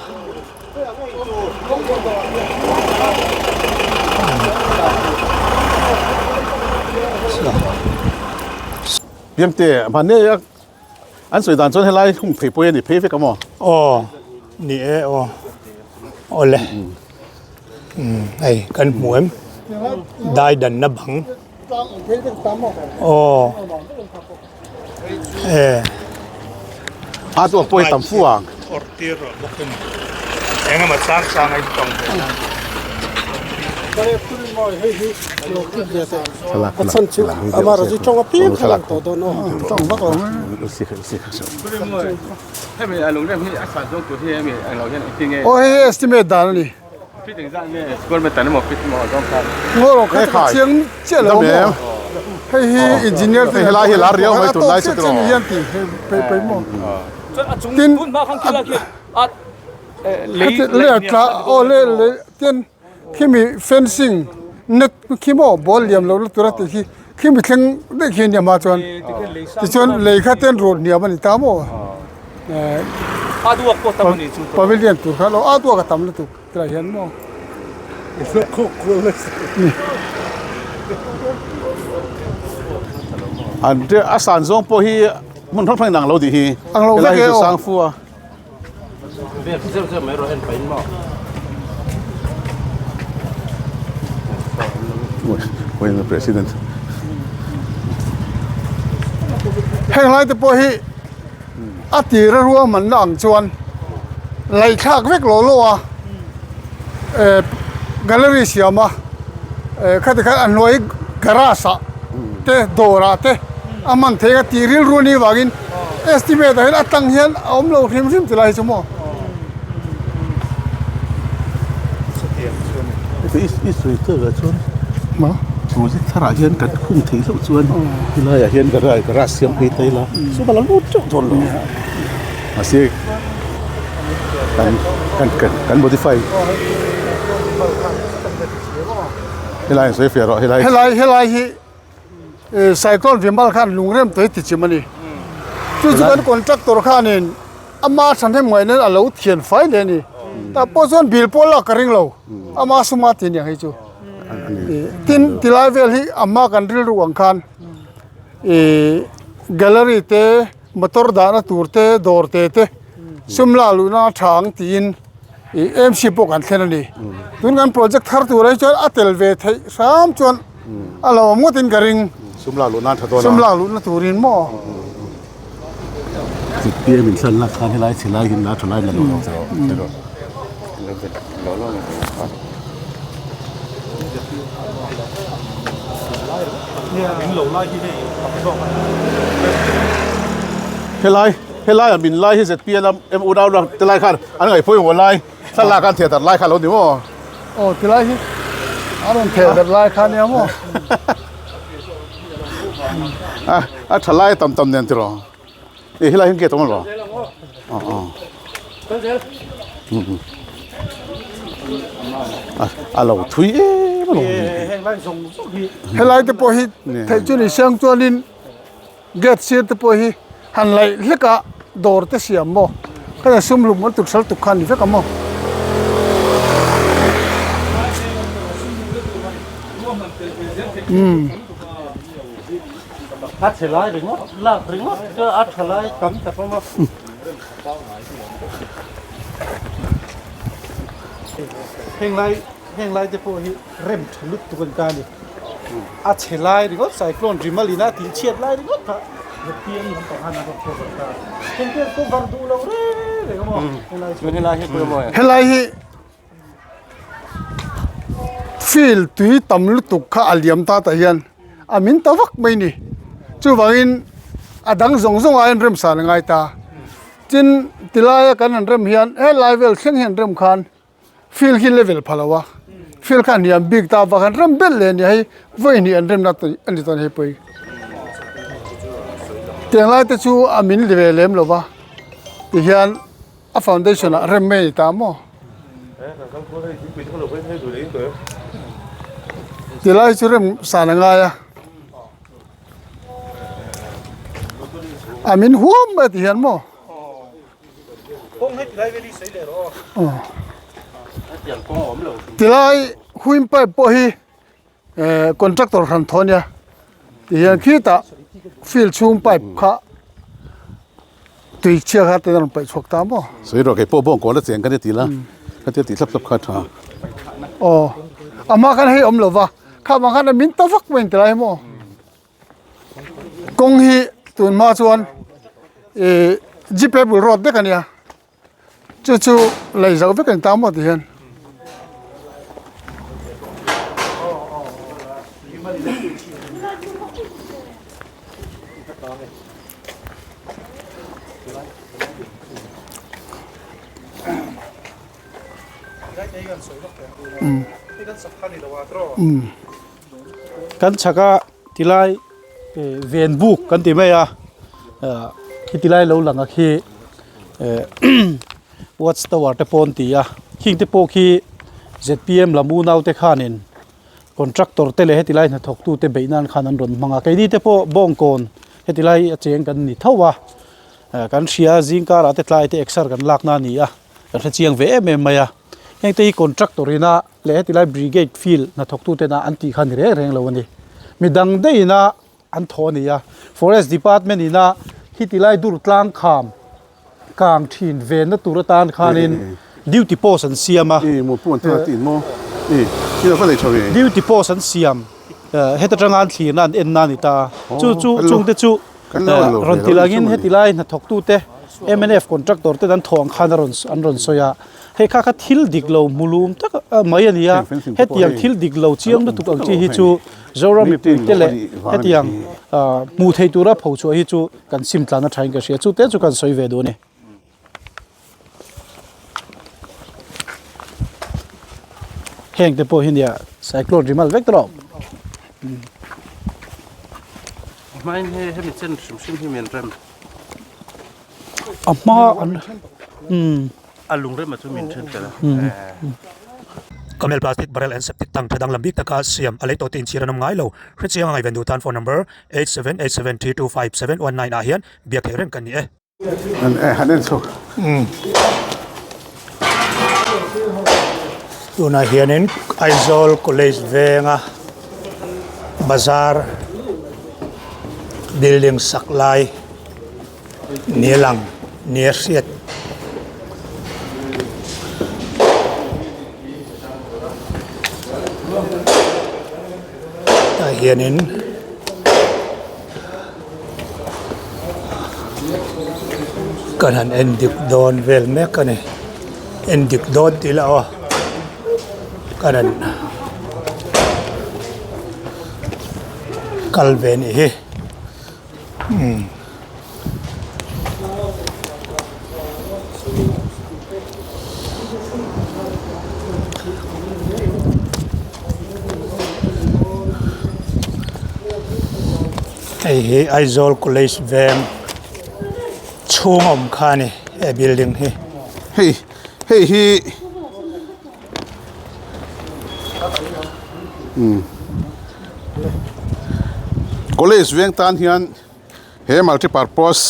เพียงแต่มันเนี่ยอันสวยด่านจนให้ไล่ทุ่งผีป่วยนี่ผีไปกับหมอ อ๋อนี่อ๋ออ๋อเลยไอ้กันหมวยได้ดันนะบังอ๋อตัวป่วยต่ำฟัว ออร์ติร์บุกินเอ็งมาสร้างไอ้ตรง Atsanchu amara ji chonga pi khalang to don tong ba koให้มีอารมณ์ได้พี่อาสาจงตัวที่มีเราเนี่ยจริงไง o he estimate dan ni พี่ถึงจะเนี่ยคนไปแต่ละหมดพี่หมอต้องการ ngoro kha ka chiang che lo mo he engineer te hela hela riau mai tu lai se tro yan ti pe mo tin ma khang kila ki at le tla o le tin kimi fencing net kimo bol yam lo tu ra ti kimi theng de khin ya ma chon ti chon le kha ten road ni amani ta mo adu ko ta ni chu pavilion tu kha lo a tu ka tam le tu tra hian moอันเดียอาสานซงพอฮีมันทั้งเพลงหนังเราดีฮี ang lo เวลา ve ฮี ke จะสร้าง o ฟัว when the president heng lai te po hi ati ra ruwa man nang chuan lai khak vek lo lo a gallery siama khati kha anoi garasa te dora te aman the ga tiril runi wagin estimate ha atang hian om lo hrim hrim tilai chumo is sui te ga chun ma กูจะทาราเฮียนกันคุ้งถีสุดส่วนที่เราอยากเฮียนกันได้ก็รัสเซียมพีไตละสุบาลันรู้จุดทนเลยมาสิกันโมดิฟายเฮลัยสวยเฟียร์เฮลัย helai hi cyclone vimal khan lungrem toi ti chimani chu chu kan contractor khanin ama sanhem ngai nen alo thian fai le ni ta pozon bil pola karing lo ama suma tin ya hi chu tin tilai vel hi amma kan ril ruang khan gallery te motor dana turte dorte te sumla luna thang tin mc po kan thlen ani tun kan project thar tu rai chon atel ve thai sam chon alo mo tin garing ซุมลาลุนันทัดตัว sumla luna turin mo จิตเปี้ยมินสันละคานเฮลัยสิลาหินนาทุลายนั่นเราเฮลัยมินไลที่เสร็จเปี้ยแล้วเอ็มอูดาวเราจะไล่ขันอันไหนพูดว่าไล่ถ้าลาการเถียตัดไล่ขันเราดิมั้ง oh tilai hi aron the dat lai khan ya mo ถ้าไล่ต่ำเนี่ยที่รอเฮลัยเห็นเกตตรงนั้นหรอเราถุยมัน helai te po hi thai chu ni sang chuanin get se te po hi han lai leka dor te siam mo ka sum lum mon tu sal tu khan ni fe ka mo At helai ringot la ringot ke at helai kam ta pa ma heng lai te po hi rem thlut tu kan ta ni at helai ringot cyclone rimalina tin chiat lai ringot ta de pian ham ta han ba ko ta ken ke ko bar du lo re mo helaiช่วยให้ลาให้เพื่อนมวย helai hi feel tui tam lu tu kha aliam ta ta hian amin ta vak mai ni chu wangin adang zong zong a rem san ngai ta chin tilaya kan an rem hian he level thleng hian rem khan feel hi level phalawa feel khan hian big ta ba khan rem bel le ni hai voi ni an rem na to ani ton he poi tiang lai te chu amin level lem lo ba ti hian a foundation a rem me ta mo tilai chu rem san ngai a amin huam ba ti hian mo kong hết lại về đi xây lệ rồi tilai huim pa po hi contractor han thonia ti hian khi ta field chung pipe kha tui chia kha te dan pai chok ta mo soi ro ke po bong ko la cheng kan ti la ka ti hlap hlap kha tha oh ama kan hei om lova kha ma khan min ta vak wen trai mo kong hi tun ma chuan e jipe bul rod de kan ya chu lai zau ve kan ta mo ti hian kan chaka tilai ven buk kan ti mai a khi tilai lo langa khi watch tower te pon ti a king te po khi ZPM lamu nau te khanin contractor te le hetilai na thok tu te beinan khanan ron manga kai di te po bong kon hetilai a cheng kan ni thawa kan ria zingkar ate tlai te exer kan lakna ni a kan chiang ve em maya heng te contractor ina le hetilai brigade field na thok tu te na anti khan re reng lo ani midang de ina an thoni ya forest department ina hitilai dur tlang kham kang thin ven na turatan khanin duty post an siama mo pon ta tin mo ki la fa le chowe duty post an siam heta tangan thli nan en na ni ta chu chung te chu ron tilangin hetilai na thok tu te MNF contractor te dan thong khan ron soya he kha kha thil diglo mulum tak mai ania hetiang thil diglo chiang na tukang chi hi chu zora mi pu te le hetiang mu thei tura phau chu hi chu kan sim tlana thain ka sia chu te chu kan soi ve do ne heng te po hindia cyclone rimal vector Mein he mit sen sim hi men rem. amma an Alung rem tu min chen kala. Kamel plastic barrel and septic tank thadang lambik taka siam alai to tin chiranam ngai lo hrichiang ngai vendu tan phone number 8787325719 a hian biak herem kan ni an hanen so tuna hianin Aizol college venga bazar building saklai nilang near siat hianin kanan endik don vel me kane endik don tila o kanan kalveni hi hi Aizol college vem chung om khani e building hi hey college veng tan hian he multi purpose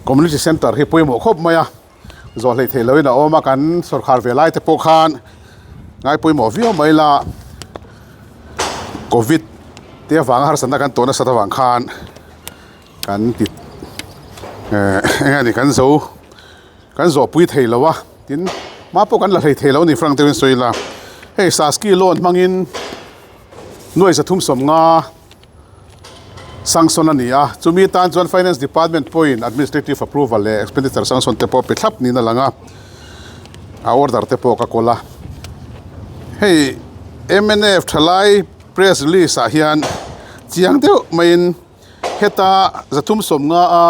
community center hi poimo khop maya zo hlei theloin a oma kan sarkar velai te po khan ngai poimo vio maila covid te wang har sana kan tona sata wang khan kan ti ngani kan zo pui theilowa tin ma po kan la thei thelo ni frang tewin soila hey saski lon mangin noi sa thum som nga sanction ania chumi tan chuan finance department point administrative approval le expenditure sanction te po pe thlap ni na langa a order te po ka kola hey MNF thalai press release a hian chiang deuh main heta zathum som nga a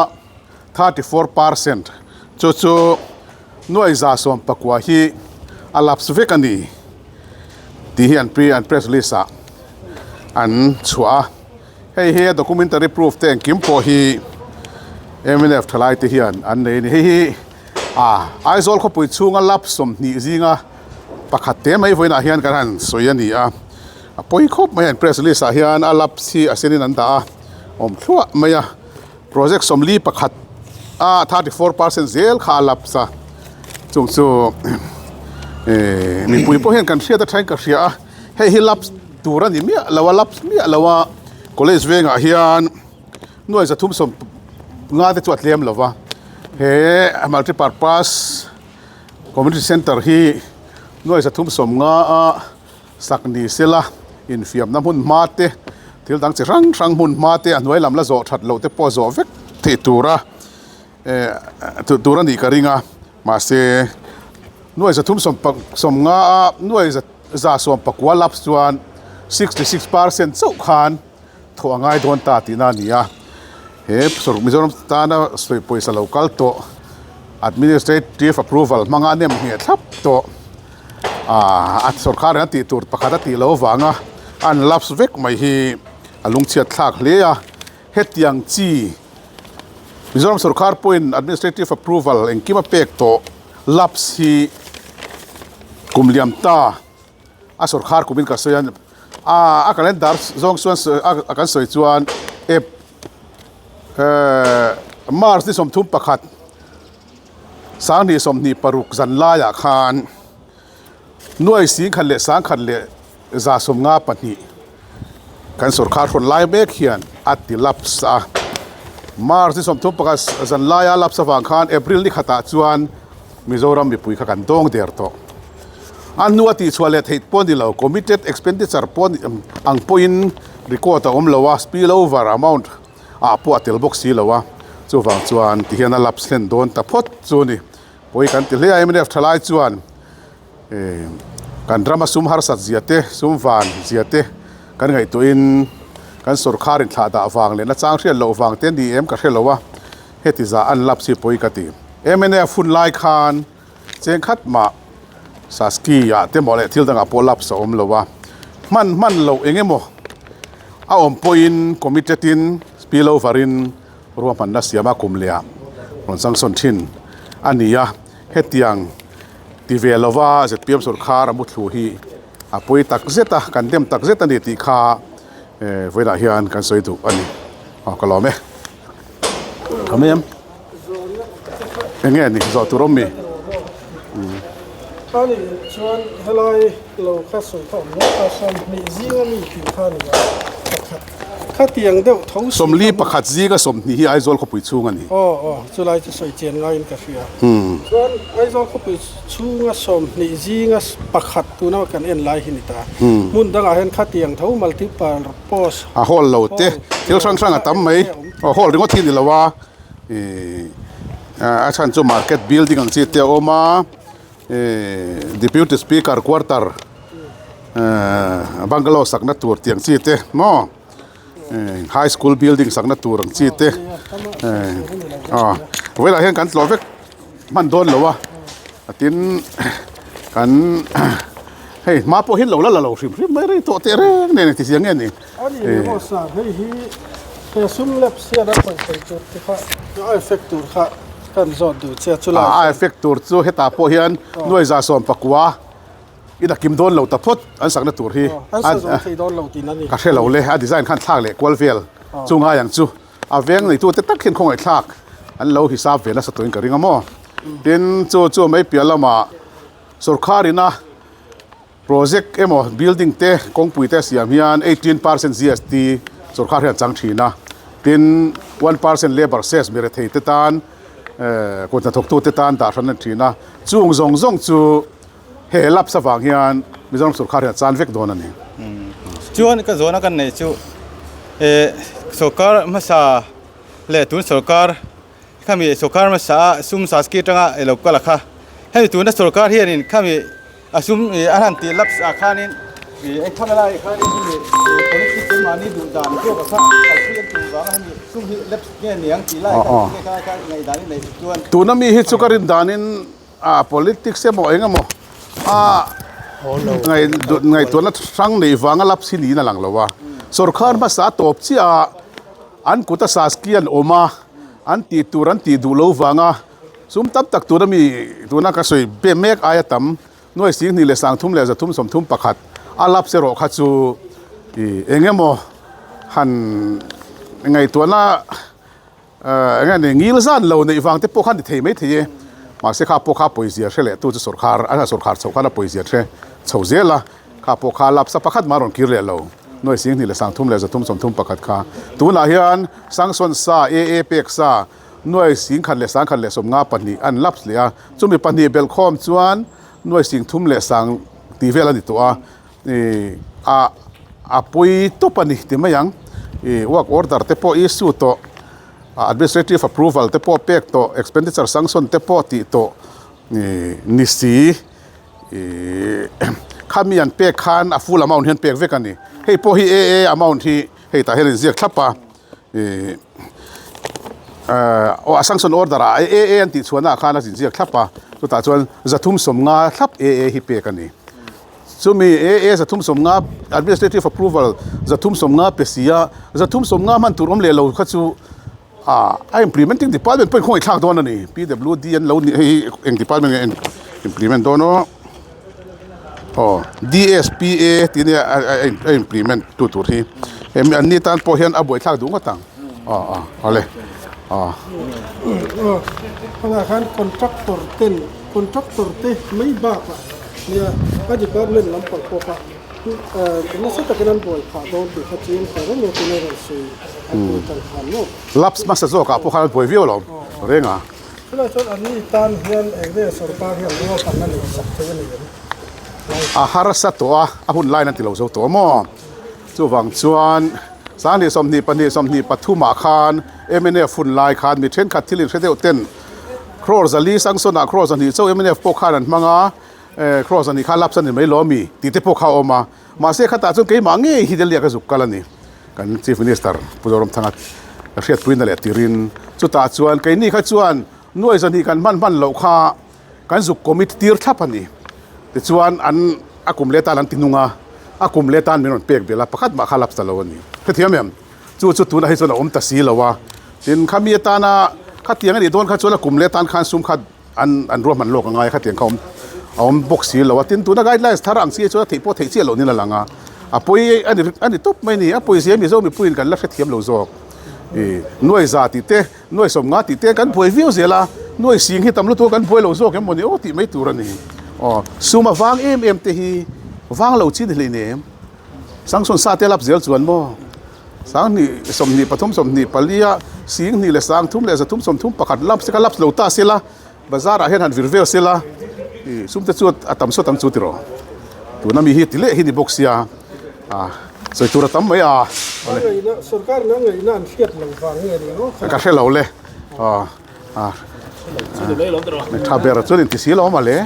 34% chu noi za som pakwa hi alap svekani ti hian pre and press release a an chua hey documentary proof te kim po hi MNF thalai te hian an nei ni hi Aizol kho pui chunga lap som ni zinga pakhat te mai voina hian kan han soyani a poi khop mai an press release a hian alap si asenin an da om thua maya project somli pakhat 34% zel kha alap sa chung chu mi pui po hian kan hria ta thain ka hria he hi lap tura ni mi lawa lap mi lawa college venga hian nuai za thum som nga te chuat lem lova he multi purpose community center hi nuai za thum som nga a sakni sela in fiam na mun mate thil dang che rang mun mate anuai lam la zo that lo te po zo vek the tura tura ni karinga ma se nuai za thum som nga nuai za som pakwa lap chuan 66% so khan tho angai don ta ti na nia he sor mizoram ta na soi poisa local to administrative approval manga nem he thap to at sarkar na ti tur pakhata ti lo wanga an laps vek mai hi alung chia thak le a hetiang chi mizoram sarkar point administrative approval engkima pek to laps hi kumliam ta a sarkar kumin ka soyan a calendar zong suan a kan soi chuan mars ni som thum pakhat sang ni som ni paruk zan la ya khan nuai sing khan le sang khan le za som nga pani kan sarkar khon lai mek hian ati lapsa mars ni som thum pakhat zan la ya lapsa wang khan april ni khata chuan mizoram mi pui kha kan dong der to anuati chwale theit pon di lo committed expenditure pon ang point record om lowa spill over amount a po atel box si lowa chu wang chuan ti hian a laps len don ta phot chu ni poi kan ti le imf thalai chuan kan drama sum har sat ziate sum van ziate kan ngai to in kan sarkar in thla da awang le na chang hrial lo wang ten di em ka hrelowa heti za an lapsi poi ka ti mnf fun lai khan cheng khat ma saski ya te mole thil danga polap so om lowa man lo engemo a om point committed in spill over in ruam man na siama kumlia ron sang son thin ania hetiang tivelova zpm sarkar amu thlu hi apoi tak zeta kan dem tak zeta ni ti kha voida hian kan soi tu ani kalome kamem engeni zo turomi ani chuan helai lo kha soi thom no ka sam ni zinga mi ki khani kha tiang deuh tho somli pakhat ji ga som ni hi aizol kho pui chung ani chulai chu soi chen ngai in ka ria chuan aizol kho pui chunga som ni zinga pakhat tu na kan en lai hi ni ta mun danga hen kha tiang tho multiple pos a hol lo te thil sang atam mai hol ringo thin ni lawa a chan chu market building ang chi te oma deputy speaker quarter bangalow sakna tur tiang chi te mo high school building sakna tur ang chi te wela hen kan tlo vek man don lowa atin kan hey ma po hin lo la lo rim mai ri to te re ne ti siang ni ani mo sa hei hi ke sum lep sia da pa tu te kha effect tur kha kan zot du che chula effect tur chu heta po hian noi za som pakwa ida kim don lo ta phot an sakna tur hi an sa thei don lo tin ani ka hrelo le a design khan thak le kwal vel chunga yang chu a veng nei tu te tak khin khong ai thak an lo hisab vela sa toin ka ringa mo tin chu mai pialama sarkarina project emo building te kongpui te siam hian 18% GST sarkar hian chang thina tin 1% labor cess mere thei te tan ko ta thok tu te tan da ran thina chung zong chu he lap sa wang hian mizoram sarkar hian chan vek don ani chuan ka zona kan nei chu sarkar masa le tun sarkar khami sarkar masa sum saski tanga local kha hei tun na sarkar hian in khami asum aran ti laps akhanin ai khamala khanin ni policy te mani du dan ko ka kalkian tu wa hani sum hi laps ke niang ti lai ka ngai dan nei chuan tunami hi chukarin danin politics se mo engamo ngai tu na sang nei wanga lap si ni na lang lawa sarkar ma sa top chi an kuta saskian oma an ti turan ti du lo wanga sum tap tak tunami tuna ka soi be mek ayatam noi sing ni le sang thum le za thum som thum pakhat alap se ro kha chu engemo han ngai tu na ngai ngil zan lo nei wang te po khan thei mai thei ma se kha po kha poizia hrele tu chu sarkar ana sarkar chau kana poizia thre chho zela kha po kha lap sa pakhat maron kir le lo หน่วยเสียงนี่ละสังทุ่มและจะทุ่มสมทุ่มประกาศค่าตัวน่ะเฮียนสังส่วนซาเอเป็กซาหน่วยเสียงขันและสังขันและสมงาปนีอันลับเสียจุมีปนีเบลคอมจวนหน่วยเสียงทุ่มและสังตีเวลาดิตัวปุยตุปนีที่ไม่ยังwork order เตปอ issue ตัว administrative approval เตปอเป็กตัว expenditure sanction เตปอติตัวนิสีข้ามีอันเป็กขันfull amount เห็นเป็กเวกันนี่ให้พอฮีamount ที่ให้ตาเห็นเสียทับปะsanction order อันติดส่วนอาคารสินเสียทับปะตัวตาส่วนจะทุ่มสมงาทับฮิเป็กกันนี่so miจะทุ่มสมงา administrative approval จะทุ่มสมงาเปเสียจะทุ่มสมงามันถูกอมเลวเขาจูimplementing department เป็นคนอีกทางตัวนั่นนี่ PWD อันเราให้เอง department implement ตัวเนาะDSPA ที่เนี่ยimplement ตัวที่อันนี้ตอนพอเห็นบ่อยทางดูก็ต่างเอาเลยธนาคารคอนแทคเตอร์เต้ไม่บ้าป่ะเนี่ยก็จะเป็นเรื่องลำปังปะน่าสนใจกันบ่อยค่ะโดนติดขัดจีนแต่ก็ไม่เป็นไรสิจังหันโน่รับมาสะโจกับพวกเขาบ่อยวิวหรอเรื่องอ่ะแล้วส่วนอันนี้ตอนเรียนเองเนี่ยสุรภาพเรียนรู้กันนั่นเองสักเท่าไหร่ฮาร์สัตตัวหุ่นไล่นั่นที่เราตัวมั่วจู่วังจวนสารนิสมนีปนิสมนีปทุมาคานฝุ่นไล่คานมีเทรนขัดที่ลิเทเดลเต้นครอสลีสังสนาครอสนีเจ้าพวกข้านั่นมังครอสนีข้ารับสนิไม่ล้อมีติดพวกเขาออกมาเสียขัดตาจนเกี่ยมังเงี้ยฮิเดลียกสุกกันนี่กันชีฟมินิสเตอร์ผู้ดำรงทางเรียกพื้นนั่นแหละติรินจุดตาจวนเกี่ยนี่ข้าจวนหน่วยสนีกันมันเหล่าข้ากันสุกคอมมิตตีร์ทับนี่แต่จวนอันอากุมเลตาลันตินุงอากุมเลตานมีนนเปียกเบลาประคัดมาข้ารับสลาวันนี้เพื่อเทียมเองจุดตัวนั้นให้ส่วนอมตัดสีแล้วว่าเป็นข้ามีตานะข้าเตียงนี่โดนข้าจวนอากุมเลตานข้าซุ่มข้าอันรวมมันโลกง่ายข้าเตียงเขาเอาบกสีแล้วว่าตินตัวนั้นไกด์ไลน์ทารังเสียจวนที่พอเทียเหล่านี้ละลังปุยอันนี้ตุ๊บไม่นี่ปุยเสียมีโซ่มีปุยกันแล้วเทียมเหล่าโซ่หน่วยซาติเต้หน่วยสมงาติเต้กันปุยวิวเสียละหน่วยสิ่งที่ตำรวจตัวกันปุยเหล่าโซ่แค่หมดนี่โอ้ติไม่ตัวนี่ซูมาวางเอ็มเตฮีวางเหล่าชิ้นเลยเนี่ยสังสนซาเตลับเสียจวนบ่สังนี่สมนี่ปฐมสมนี่ปลียสิ่งนี่เลยสังทุ่มเลยจะทุ่มสมทุ่มประคัดลับสิกลับเหล่าตาเสียละบาซาร์เห็นหันวิร์เวลเสียละซุ่มแต่จุดตั้มจุดติโรตัวนั้นมีฮิตเละฮิตบ็อกเซียสวยตัวตั้มไม่สุรการนั่งไงนั่นเทียบหลังฟังเงี้ยนี่เนาะก็แค่เราเลยถ้าเบรจุดที่สีเรามาเลย